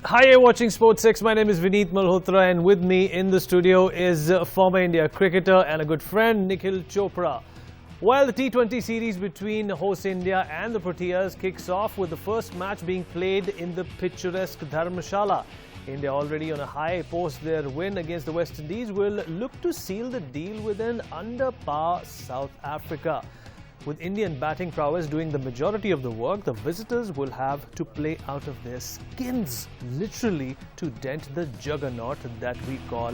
Hi, you're watching SportsX. My name is Vineet Malhotra, and with me in the studio is former India cricketer and a good friend, Nikhil Chopra. Well, the T20 series between host India and the Proteas kicks off with the first match being played in the picturesque Dharamshala. India, already on a high post their win against the West Indies, will look to seal the deal with an under-par South Africa. With Indian batting prowess doing the majority of the work, the visitors will have to play out of their skins, literally, to dent the juggernaut that we call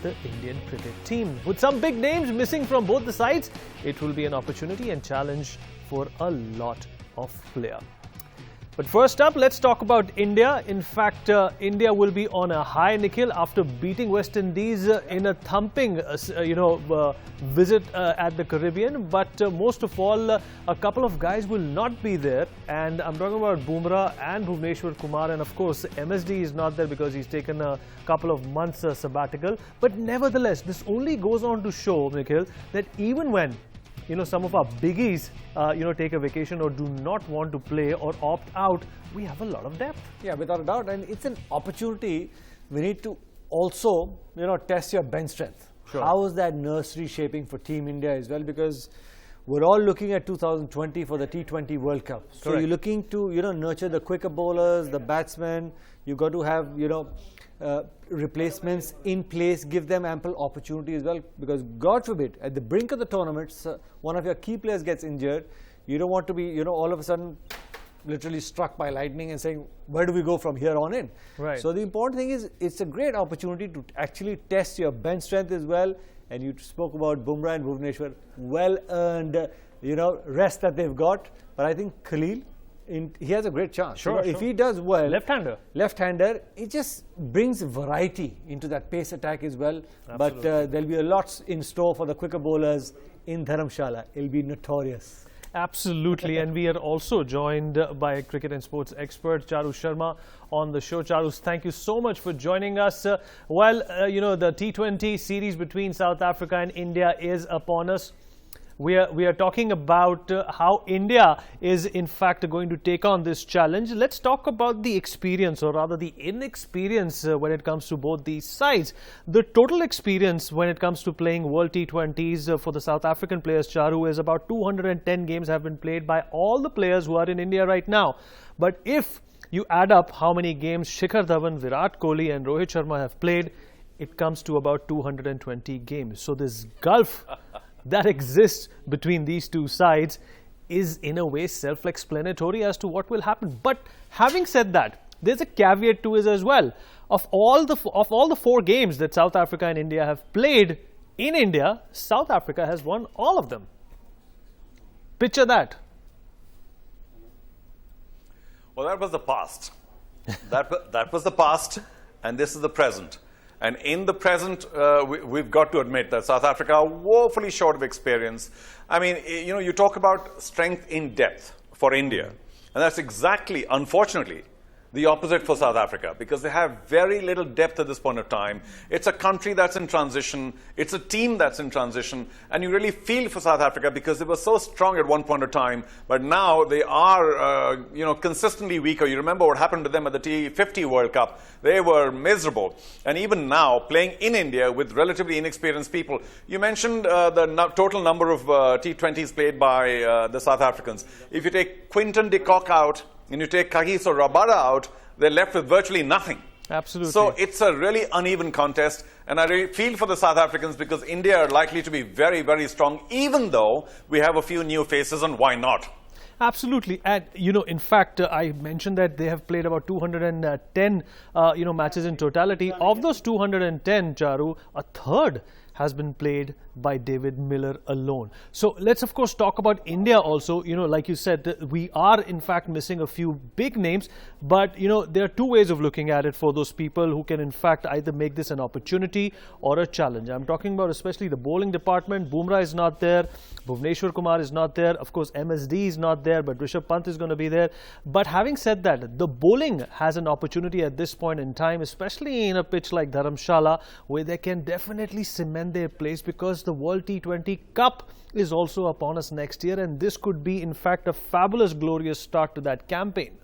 the Indian cricket team. With some big names missing from both the sides, it will be an opportunity and challenge for a lot of players. But first up, let's talk about India. In fact, India will be on a high, Nikhil, after beating West Indies in a thumping, visit at the Caribbean. But most of all, a couple of guys will not be there. And I'm talking about Bumrah and Bhuvneshwar Kumar. And of course, MSD is not there because he's taken a couple of months sabbatical. But nevertheless, this only goes on to show, Nikhil, that even when some of our biggies, take a vacation or do not want to play or opt out, we have a lot of depth. Yeah, without a doubt. And it's an opportunity. We need to also, test your bench strength. Sure. How is that nursery shaping for Team India as well? Because we're all looking at 2020 for the T20 World Cup. So Correct. you're looking to, nurture the quicker bowlers, the batsmen. You've got to have, replacements in place, give them ample opportunity as well, because God forbid at the brink of the tournament one of your key players gets injured. You don't want to be all of a sudden literally struck by lightning and saying, where do we go from here on in? Right. So the important thing is it's a great opportunity to actually test your bench strength as well. And you spoke about Bumrah and Bhuvneshwar, well earned rest that they've got. But I think Khalil, he has a great chance. Sure, If he does well, left-hander, it just brings variety into that pace attack as well. Absolutely. But there'll be a lot in store for the quicker bowlers in Dharamshala. It'll be notorious. Absolutely. And we are also joined by a cricket and sports expert, Charu Sharma, on the show. Charu, thank you so much for joining us. The T20 series between South Africa and India is upon us. We are talking about how India is in fact going to take on this challenge. Let's talk about the experience, or rather the inexperience when it comes to both these sides. The total experience when it comes to playing World T20s for the South African players, Charu, is about 210 games have been played by all the players who are in India right now. But if you add up how many games Shikhar, Dhawan, Virat Kohli and Rohit Sharma have played, it comes to about 220 games. So this gulf that exists between these two sides is in a way self-explanatory as to what will happen. But having said that, there's a caveat to it as well. Of all the 4 games that South Africa and India have played in India, South Africa has won all of them. Picture that. Well, that was the past. that was the past, and this is the present. And in the present, we've got to admit that South Africa are woefully short of experience. I mean, you talk about strength in depth for India. And that's exactly, unfortunately, the opposite for South Africa, because they have very little depth at this point of time. It's a country that's in transition. It's a team that's in transition. And you really feel for South Africa because they were so strong at one point of time. But now they are, consistently weaker. You remember what happened to them at the T20 World Cup. They were miserable. And even now, playing in India with relatively inexperienced people. You mentioned the total number of T20s played by the South Africans. If you take Quinton de Kock out, and you take Kagiso Rabada out, they're left with virtually nothing. Absolutely. So it's a really uneven contest, and I really feel for the South Africans because India are likely to be very, very strong, even though we have a few new faces, and why not? Absolutely. And, in fact, I mentioned that they have played about 210, matches in totality. Of those 210, Charu, a third has been played by David Miller alone. So let's of course talk about India also. Like you said, we are in fact missing a few big names, but there are two ways of looking at it for those people who can in fact either make this an opportunity or a challenge. I'm talking about especially the bowling department. Bumrah is not there, Bhuvneshwar Kumar is not there, of course MSD is not there, but Rishabh Pant is going to be there. But having said that, the bowling has an opportunity at this point in time, especially in a pitch like Dharamshala, where they can definitely cement their place, because the World T20 Cup is also upon us next year, and this could be in fact a fabulous, glorious start to that campaign.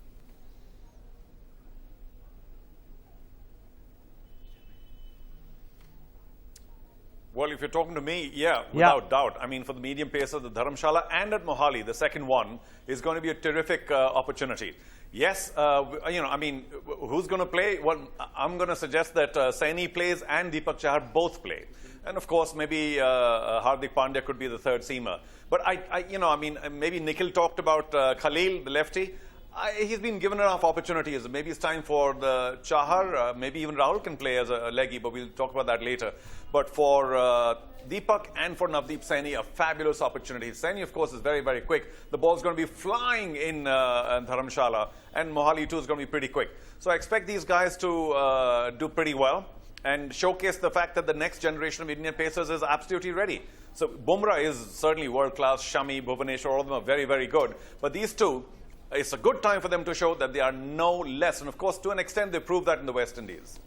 Well, if you're talking to me, yeah, without doubt. I mean, for the medium pacer, the Dharamshala and at Mohali, the second one is going to be a terrific opportunity. Yes, I mean, who's going to play? Well, I'm going to suggest that Saini plays and Deepak Chahar both play. And of course, maybe Hardik Pandya could be the third seamer. But I mean, maybe Nikhil talked about Khalil, the lefty. He's been given enough opportunities. Maybe it's time for the Chahar. Maybe even Rahul can play as a leggy, but we'll talk about that later. But for Deepak and for Navdeep Saini, a fabulous opportunity. Saini, of course, is very, very quick. The ball's going to be flying in Dharamshala, and Mohali too is going to be pretty quick. So I expect these guys to do pretty well and showcase the fact that the next generation of Indian pacers is absolutely ready. So Bumrah is certainly world-class. Shami, Bhuvaneshwar, all of them are very, very good. But these two, it's a good time for them to show that they are no less. And of course, to an extent, they proved that in the West Indies.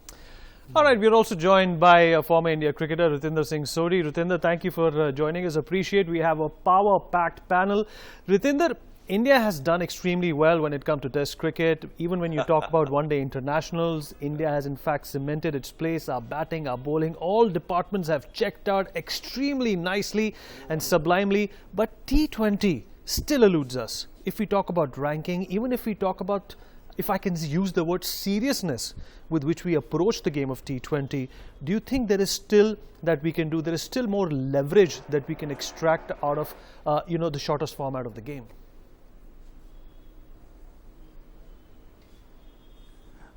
All right, we're also joined by former India cricketer Ritinder Singh Sodhi. Ritinder, thank you for joining us. Appreciate. We have a power-packed panel. Ritinder, India has done extremely well when it comes to Test cricket. Even when you talk about one-day internationals, India has in fact cemented its place. Our batting, our bowling, all departments have checked out extremely nicely and sublimely. But T20 still eludes us. If we talk about ranking, even if we talk about, if I can use the word seriousness with which we approach the game of T20, do you think there is still that we can do, there is still more leverage that we can extract out of, the shortest format of the game?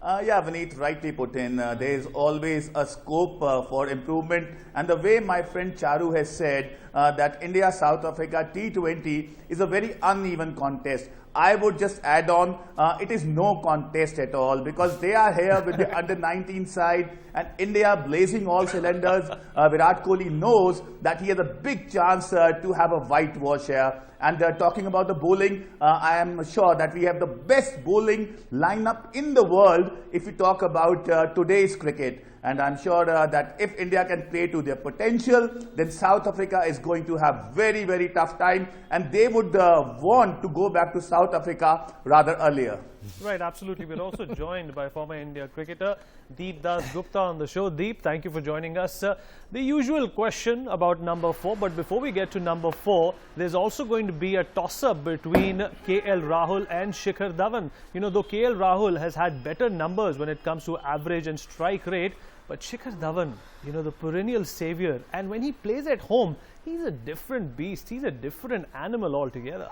Yeah, Vineet, rightly put in. There is always a scope for improvement. And the way my friend Charu has said that India-South Africa T20 is a very uneven contest. I would just add on, it is no contest at all because they are here with the under-19 side and India blazing all cylinders. Virat Kohli knows that he has a big chance to have a whitewash here. And talking about the bowling, I am sure that we have the best bowling lineup in the world if we talk about today's cricket. And I'm sure that if India can play to their potential, then South Africa is going to have very, very tough time. And they would want to go back to South Africa rather earlier. Right, absolutely. We're also joined by former India cricketer Deep Das Gupta on the show. Deep, thank you for joining us. The usual question about number 4, but before we get to number 4, there's also going to be a toss-up between KL Rahul and Shikhar Dhawan. You know, though KL Rahul has had better numbers when it comes to average and strike rate, but Shikhar Dhawan, the perennial savior, and when he plays at home, he's a different beast. He's a different animal altogether.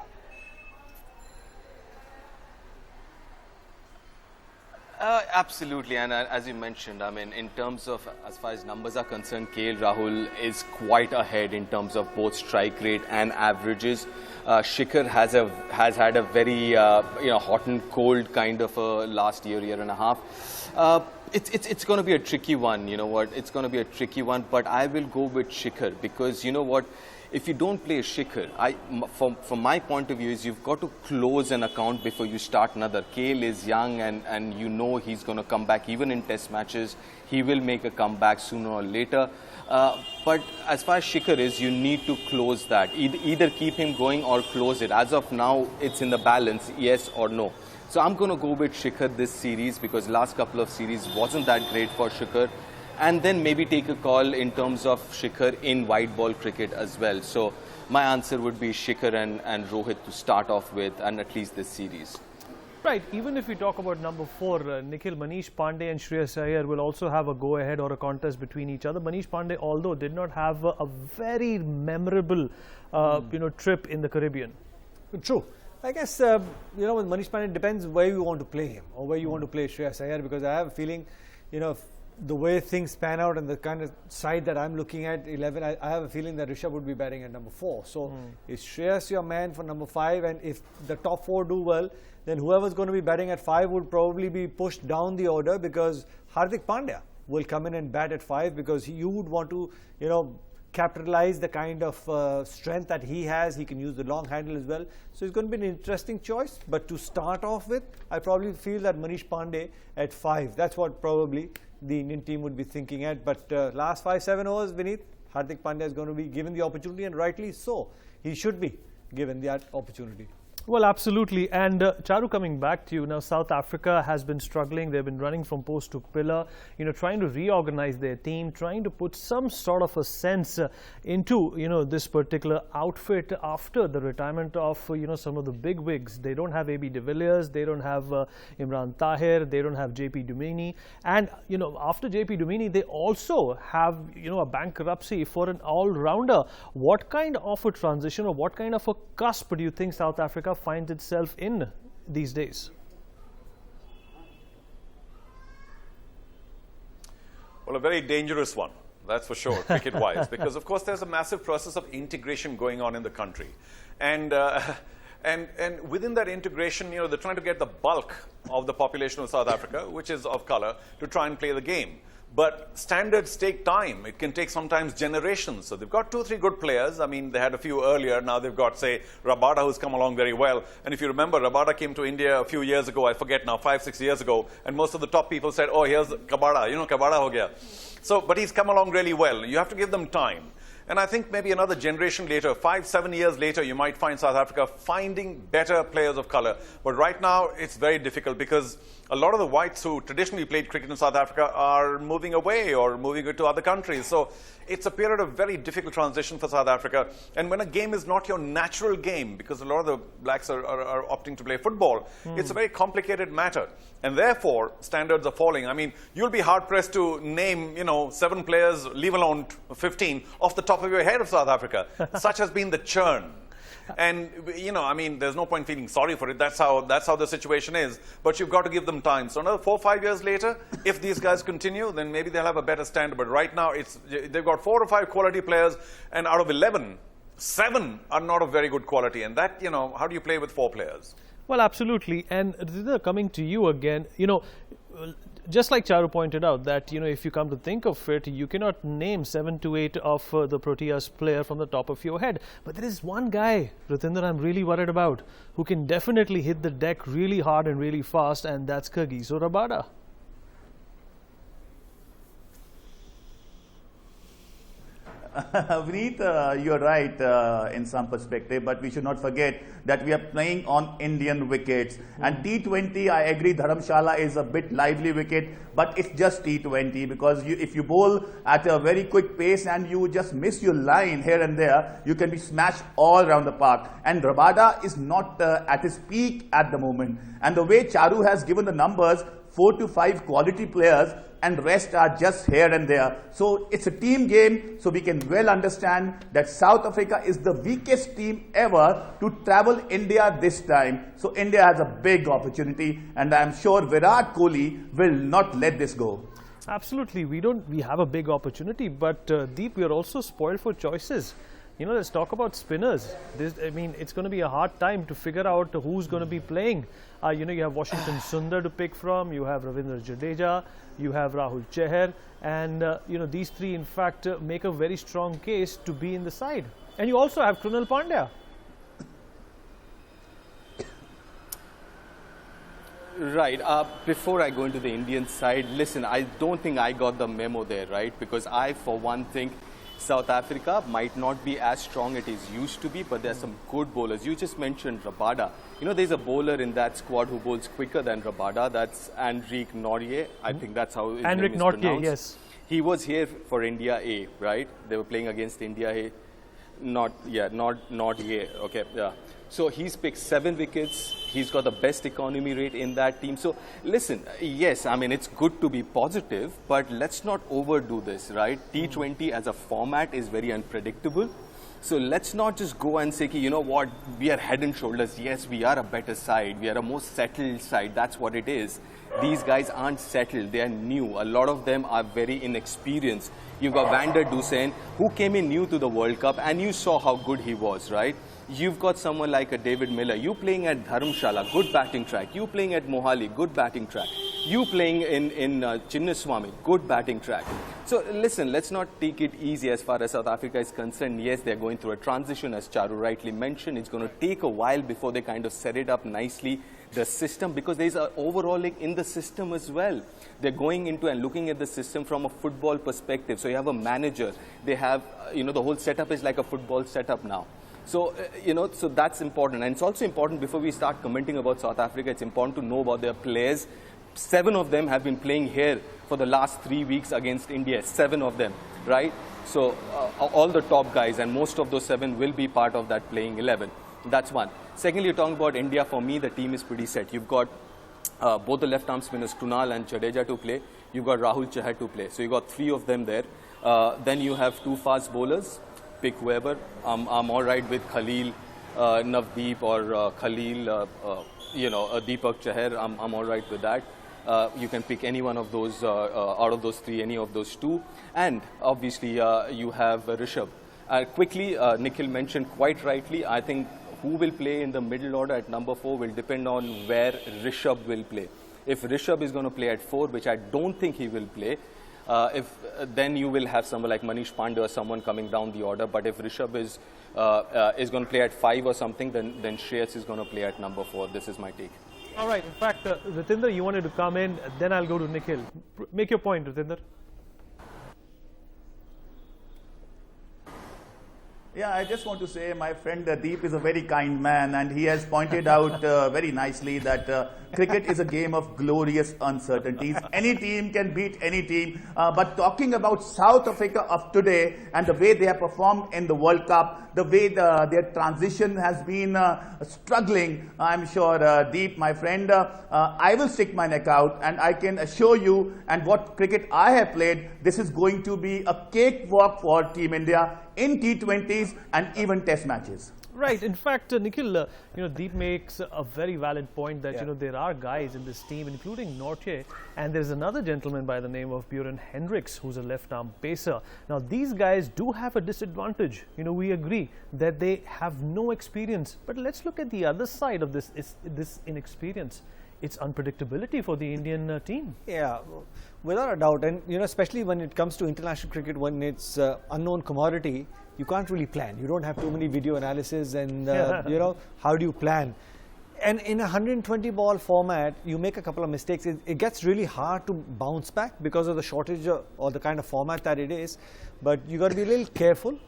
Absolutely, and as you mentioned, I mean, in terms of, as far as numbers are concerned, KL Rahul is quite ahead in terms of both strike rate and averages. Shikhar has had a very hot and cold kind of a last year and a half. It's going to be a tricky one. You know what? It's going to be a tricky one, but I will go with Shikhar because you know what? If you don't play Shikhar, from my point of view, is you've got to close an account before you start another. KL is young and you know he's going to come back even in test matches. He will make a comeback sooner or later. But as far as Shikhar is, you need to close that. Either keep him going or close it. As of now, it's in the balance, yes or no. So I'm going to go with Shikhar this series because last couple of series wasn't that great for Shikhar. And then maybe take a call in terms of Shikhar in white ball cricket as well. So my answer would be Shikhar and Rohit to start off with, and at least this series. Right, even if we talk about number 4, Nikhil, Manish Pandey and Shreyas Iyer will also have a go-ahead or a contest between each other. Manish Pandey, although did not have a very memorable, trip in the Caribbean. True. I guess, with Manish Pandey, it depends where you want to play him or where you want to play Shreyas Iyer because I have a feeling, the way things pan out and the kind of side that I'm looking at, 11, I have a feeling that Rishabh would be batting at number 4. So, is Shreyas your man for number 5? And if the top 4 do well, then whoever's going to be batting at 5 would probably be pushed down the order because Hardik Pandya will come in and bat at 5 because you would want to, capitalize the kind of strength that he has. He can use the long handle as well. So it's going to be an interesting choice. But to start off with, I probably feel that Manish Pandey at 5. That's what probably the Indian team would be thinking at. But last 5-7 overs, Vineet, Hardik Pandya is going to be given the opportunity, and rightly so. He should be given that opportunity. Well, absolutely. And Charu, coming back to you now, South Africa has been struggling. They've been running from post to pillar, trying to reorganize their team, trying to put some sort of a sense into, this particular outfit after the retirement of, some of the big wigs. They don't have AB de Villiers, they don't have Imran Tahir, they don't have JP Dumini. And, after JP Dumini, they also have, a bankruptcy for an all-rounder. What kind of a transition or what kind of a cusp do you think South Africa finds itself in these days? Well, a very dangerous one, that's for sure, cricket-wise, because of course there's a massive process of integration going on in the country. And within that integration, they're trying to get the bulk of the population of South Africa, which is of color, to try and play the game. But standards take time. It can take sometimes generations. So they've got 2 or 3 good players. I mean, they had a few earlier. Now they've got, say, Rabada, who's come along very well. And if you remember, Rabada came to India a few years ago, I forget now, 5, 6 years ago. And most of the top people said, oh, here's Kabada, Kabada ho gaya. So, but he's come along really well. You have to give them time. And I think maybe another generation later, 5, 7 years later, you might find South Africa finding better players of color. But right now, it's very difficult because a lot of the whites who traditionally played cricket in South Africa are moving away or moving to other countries. So it's a period of very difficult transition for South Africa. And when a game is not your natural game, because a lot of the blacks are opting to play football, it's a very complicated matter. And therefore, standards are falling. I mean, you'll be hard-pressed to name, 7 players, leave alone 15, off the top of your head of South Africa. Such has been the churn. And, I mean, there's no point feeling sorry for it. That's how the situation is. But you've got to give them time. So another 4 or 5 years later, if these guys continue, then maybe they'll have a better standard. But right now, they've got 4 or 5 quality players, and out of 11, 7 are not of very good quality. And that, how do you play with 4 players? Well, absolutely. And coming to you again, just like Charu pointed out that, if you come to think of it, you cannot name 7 to 8 of the Proteas player from the top of your head. But there is one guy, Ratinder, I'm really worried about, who can definitely hit the deck really hard and really fast, and that's Kagiso Rabada. Vineet, you're right in some perspective, but we should not forget that we are playing on Indian wickets. And T20, I agree, Dharamshala is a bit lively wicket, but it's just T20 because if you bowl at a very quick pace and you just miss your line here and there, you can be smashed all around the park. And Rabada is not at his peak at the moment. And the way Charu has given the numbers, 4 to 5 quality players, and rest are just here and there. So it's a team game, so we can well understand that South Africa is the weakest team ever to travel India this time. So India has a big opportunity, and I'm sure Virat Kohli will not let this go. Absolutely. We have a big opportunity, but Deep, we are also spoiled for choices. Let's talk about spinners. It's going to be a hard time to figure out who's going to be playing. You have Washington Sundar to pick from, you have Ravindra Jadeja, you have Rahul Chahar, and these 3 in fact make a very strong case to be in the side. And you also have Krunal Pandya. Right. Before I go into the Indian side, listen, I don't think I got the memo there, right? Because I, for one, think South Africa might not be as strong as it is used to be, but there's some good bowlers. You just mentioned Rabada. There's a bowler in that squad who bowls quicker than Rabada. That's Enrique Nortje. I think that's how his name is pronounced. Yes. He was here for India A, right? They were playing against India A. Not A. Okay, yeah. So he's picked 7 wickets. He's got the best economy rate in that team. So listen, yes, it's good to be positive, but let's not overdo this, right? T20 as a format is very unpredictable. So let's not just go and say, you know what, we are head and shoulders. Yes, we are a better side. We are a more settled side. That's what it is. These guys aren't settled. They are new. A lot of them are very inexperienced. You've got Van der Dusen, who came in new to the World Cup, and you saw how good he was, right? You've got someone like a David Miller. You playing at Dharamshala, good batting track. You playing at Mohali, good batting track. You playing in Chinnaswamy, good batting track. So listen, let's not take it easy as far as South Africa is concerned. Yes, they're going through a transition, as Charu rightly mentioned. It's going to take a while before they kind of set it up nicely, the system, because there's an overhauling in the system as well. They're going into and looking at the system from a football perspective. So you have a manager. They have, the whole setup is like a football setup now. So, so that's important. And it's also important before we start commenting about South Africa, it's important to know about their players. 7 of them have been playing here for the last 3 weeks against India, 7 of them, right? So all the top guys, and most of those 7 will be part of that playing 11. That's one. Secondly, you're talking about India. For me, the team is pretty set. You've got both the left-arm spinners, Krunal and Jadeja, to play. You've got Rahul Chahar to play. So you've got 3 of them there. Then you have 2 fast bowlers. Pick whoever. I'm all right with Khalil, Navdeep, or Khalil, Deepak Chahar. I'm all right with that. You can pick any one of those, out of those 3, any of those 2. And obviously, you have Rishabh. Quickly, Nikhil mentioned quite rightly, I think who will play in the middle order at number 4 will depend on where Rishabh will play. If Rishabh is going to play at 4, which I don't think he will play, then you will have someone like Manish Pandey or someone coming down the order. But if Rishabh is going to play at 5 or something, then Shreyas is going to play at number 4. This is my take. All right. In fact, Ritinder, you wanted to come in, then I'll go to Nikhil. Make your point, Ritinder. Yeah, I just want to say my friend Deep is a very kind man, and he has pointed out very nicely that cricket is a game of glorious uncertainties. Any team can beat any team, but talking about South Africa of today and the way they have performed in the World Cup, the way their transition has been struggling, I'm sure, Deep, my friend, I will stick my neck out, and I can assure you, and what cricket I have played, this is going to be a cakewalk for Team India in T20s and even Test matches. Right. In fact, Nikhil, Deep makes a very valid point that, there are guys in this team, including Nortje, and there's another gentleman by the name of Buren Hendricks, who's a left-arm pacer. Now, these guys do have a disadvantage. We agree that they have no experience. But let's look at the other side of this inexperience. It's unpredictability for the Indian team. Yeah, without a doubt. And, especially when it comes to international cricket, when it's unknown commodity, you can't really plan. You don't have too many video analysis and, how do you plan? And in a 120 ball format, you make a couple of mistakes. It gets really hard to bounce back because of the shortage or the kind of format that it is. But you got to be a little careful.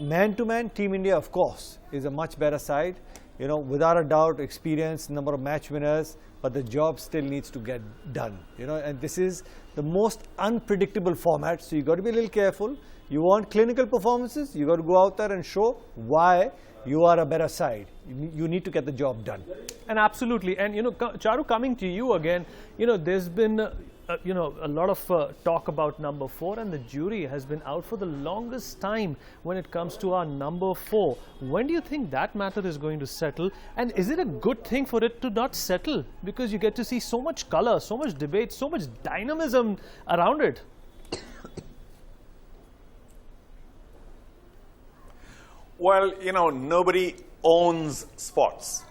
Man to man, Team India, of course, is a much better side. Without a doubt, experience, number of match winners, but the job still needs to get done. And this is the most unpredictable format, so you got to be a little careful. You want clinical performances, you got to go out there and show why you are a better side. You need to get the job done. And absolutely. And, Charu, coming to you again, there's been a lot of talk about number 4, and the jury has been out for the longest time when it comes to our number 4. When do you think that matter is going to settle? And is it a good thing for it to not settle? Because you get to see so much color, so much debate, so much dynamism around it. Well, nobody owns sports.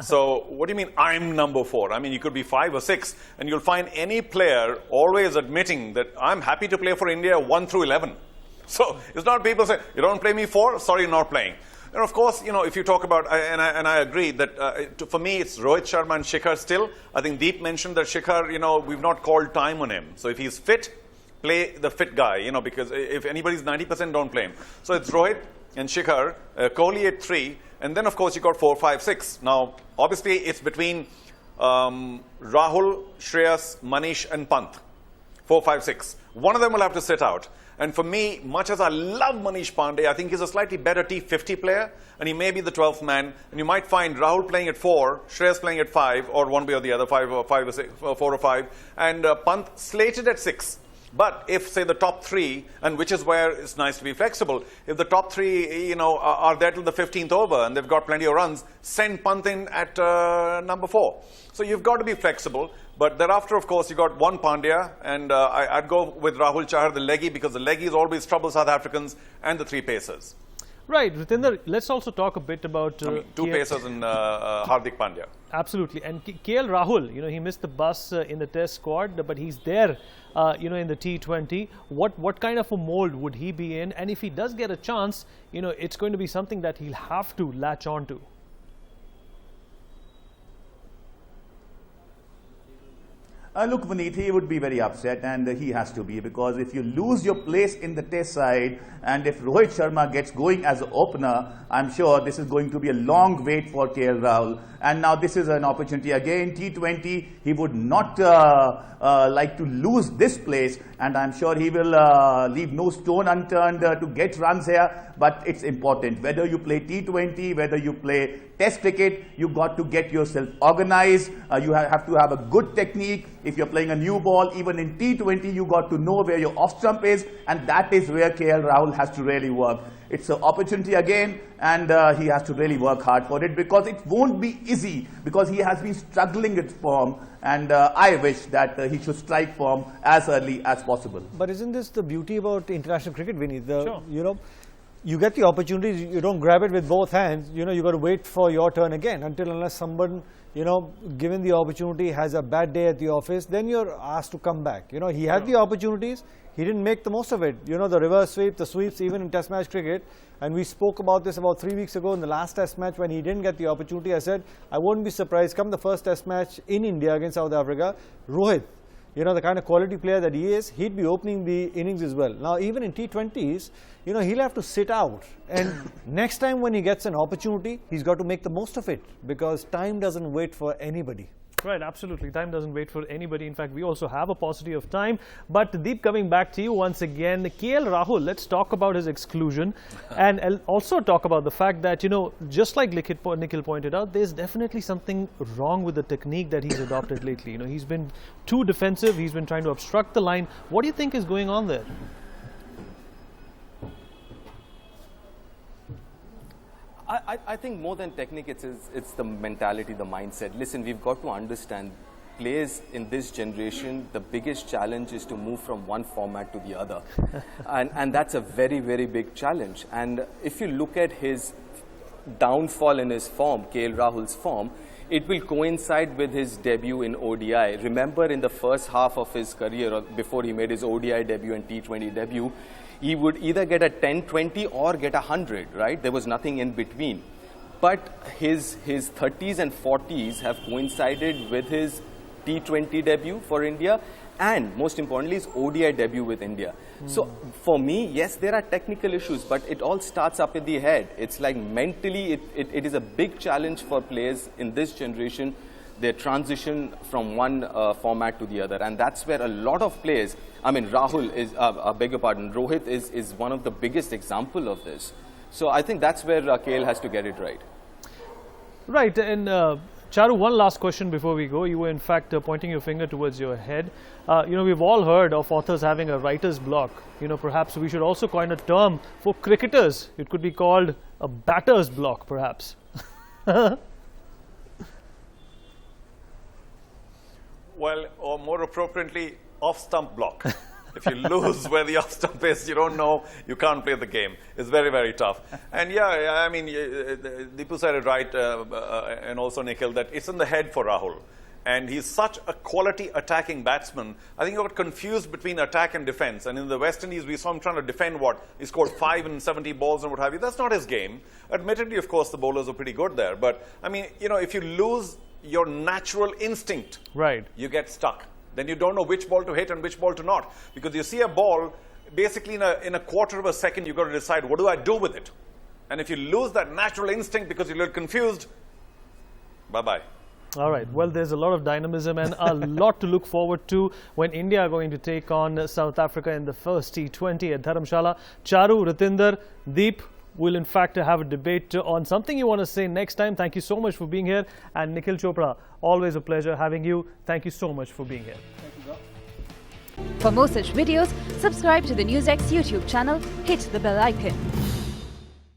So what do you mean I'm number 4? I mean, you could be 5 or 6, and you'll find any player always admitting that I'm happy to play for India 1 through 11. So it's not people say, you don't play me 4, sorry, you're not playing. And of course, if you talk about, and I agree that for me it's Rohit Sharma and Shikhar still. I think Deep mentioned that Shikhar, we've not called time on him. So if he's fit, play the fit guy, because if anybody's 90%, don't play him. So it's Rohit and Shikhar, Kohli at 3, and then of course you got 4, 5, 6. Now, obviously it's between Rahul, Shreyas, Manish and Pant. 4, 5, 6. One of them will have to sit out. And for me, much as I love Manish Pandey, I think he's a slightly better T20 player, and he may be the 12th man. And you might find Rahul playing at 4, Shreyas playing at 5, or one way or the other, 5 or 6, 4 or 5, and Pant slated at 6. But if, say, the top 3, and which is where it's nice to be flexible, if the top 3, are there till the 15th over and they've got plenty of runs, send Pant in at number 4. So you've got to be flexible. But thereafter, of course, you got one Pandya, and I'd go with Rahul Chahar, the leggy, because the leggies always trouble South Africans, and the 3 pacers. Right, Ritinder, let's also talk a bit about... 2 pacers and Hardik Pandya. Absolutely. And KL Rahul, he missed the bus in the test squad, but he's there, in the T20. What kind of a mold would he be in? And if he does get a chance, it's going to be something that he'll have to latch on to. Look, Vineet, he would be very upset, and he has to be, because if you lose your place in the test side, and if Rohit Sharma gets going as an opener, I'm sure this is going to be a long wait for KL Rahul. And now this is an opportunity again, T20, he would not like to lose this place, and I'm sure he will leave no stone unturned to get runs here. But it's important, whether you play T20, whether you play Test cricket, you got to get yourself organized. You have to have a good technique. If you're playing a new ball, even in T20, you got to know where your off stump is, and that is where KL Rahul has to really work. It's an opportunity again, and he has to really work hard for it, because it won't be easy, because he has been struggling with form, and I wish that he should strike form as early as possible. But isn't this the beauty about international cricket, Vineet? Sure. You know, you get the opportunities, you don't grab it with both hands. You know, you got to wait for your turn again, until unless someone, you know, given the opportunity, has a bad day at the office, then you're asked to come back. You know, he had the opportunities, he didn't make the most of it. You know, the reverse sweep, the sweeps, even in test match cricket. And we spoke about this about 3 weeks ago in the last test match when he didn't get the opportunity. I said, I won't be surprised come the first test match in India against South Africa, Rohit, you know, the kind of quality player that he is, he'd be opening the innings as well. Now, even in T20s, you know, he'll have to sit out. And next time when he gets an opportunity, he's got to make the most of it, because time doesn't wait for anybody. Right, absolutely. Time doesn't wait for anybody. In fact, we also have a paucity of time. But Deep, coming back to you once again, KL Rahul, let's talk about his exclusion and also talk about the fact that, you know, just like Nikhil pointed out, there's definitely something wrong with the technique that he's adopted lately. You know, he's been too defensive. He's been trying to obstruct the line. What do you think is going on there? I think more than technique, it's the mentality, the mindset. Listen, we've got to understand, players in this generation, the biggest challenge is to move from one format to the other. and that's a very, very big challenge. And if you look at his downfall in his form, KL Rahul's form, it will coincide with his debut in ODI. Remember, in the first half of his career, or before he made his ODI debut and T20 debut, he would either get a 10-20 or get a 100, right? There was nothing in between. But his 30s and 40s have coincided with his T20 debut for India, and most importantly, his ODI debut with India. So for me, yes, there are technical issues, but it all starts up in the head. It's like mentally, it is a big challenge for players in this generation, their transition from one format to the other. And that's where a lot of players, I mean, Rahul is, I beg your pardon, Rohit is one of the biggest example of this. So I think that's where KL has to get it right. Right, and Charu, one last question before we go. You were in fact pointing your finger towards your head. You know, we've all heard of authors having a writer's block. You know, perhaps we should also coin a term for cricketers. It could be called a batter's block, perhaps. Well, or more appropriately, off-stump block. If you lose where the off-stump is, you don't know, you can't play the game. It's very, very tough. And yeah, I mean, Deepu said it right, and also Nikhil, that it's in the head for Rahul. And he's such a quality attacking batsman. I think he got confused between attack and defense. And in the West Indies, we saw him trying to defend what? He scored 5 in 70 balls and what have you. That's not his game. Admittedly, of course, the bowlers are pretty good there. But, I mean, you know, if you lose your natural instinct, right, you get stuck. Then you don't know which ball to hit and which ball to not. Because you see a ball, basically in a quarter of a second, you've got to decide, what do I do with it? And if you lose that natural instinct because you're a little confused, bye-bye. All right. Well, there's a lot of dynamism and a lot to look forward to when India are going to take on South Africa in the first T20 at Dharamshala. Charu, Ratinder, Deep will in fact have a debate on something you want to say next time. Thank you so much for being here. And Nikhil Chopra, always a pleasure having you. Thank you so much for being here. For more such videos, subscribe to the NewsX YouTube channel, hit the bell icon.